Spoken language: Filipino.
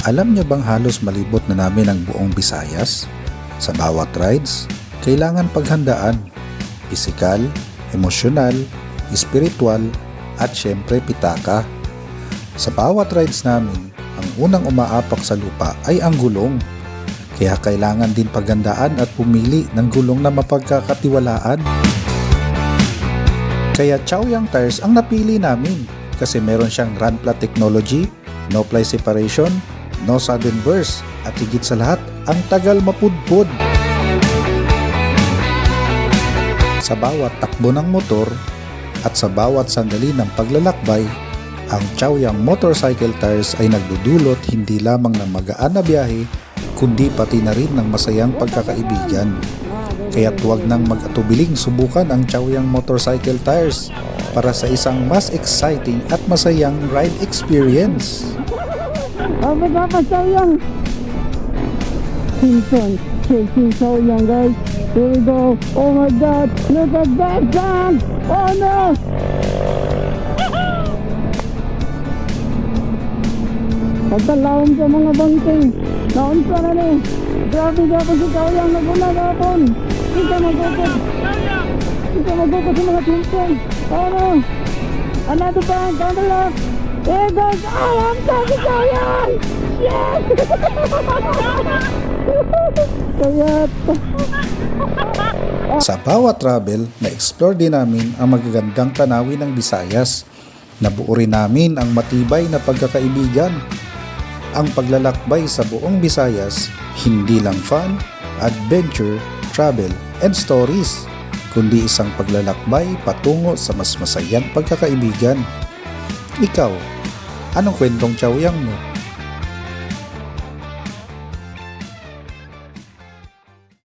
Alam nyo bang halos malibot na namin ang buong Visayas? Sa bawat rides, kailangan paghandaan. Pisikal, emosyonal, espiritual, at syempre pitaka. Sa bawat rides namin, ang unang umaapak sa lupa ay ang gulong. Kaya kailangan din paghandaan at pumili ng gulong na mapagkakatiwalaan. Kaya Chaoyang Tires ang napili namin kasi meron siyang run flat technology, no ply separation, no sudden burst, at higit sa lahat, ang tagal mapudpod. Sa bawat takbo ng motor at sa bawat sandali ng paglalakbay, ang Chaoyang Motorcycle Tires ay nagdudulot hindi lamang ng magaan na biyahe, kundi pati na rin ng masayang pagkakaibigan. Kaya't huwag nang mag-atubiling subukan ang Chaoyang Motorcycle Tires para sa isang mas exciting at masayang ride experience. Papa Chaoyang! Simpson, chasing Chaoyang, guys. Here we go. Oh my God! Look at that jump! Oh no! Pagkalawang sa mga bangking. Naunsa na ni. Grabe si Chaoyang. Naguna gapon. Hindi magukot sa mga Simpson. Oh no! Another bang, down the left. There goes, I'm talking Chaoyang! Yes! Sa bawat travel, na-explore din namin ang magagandang tanawin ng Visayas. Nabuo rin namin ang matibay na pagkakaibigan. Ang paglalakbay sa buong Visayas, hindi lang fun, adventure, travel, and stories, kundi isang paglalakbay patungo sa mas masayang pagkakaibigan. Ikaw, anong kwentong Chaoyang mo?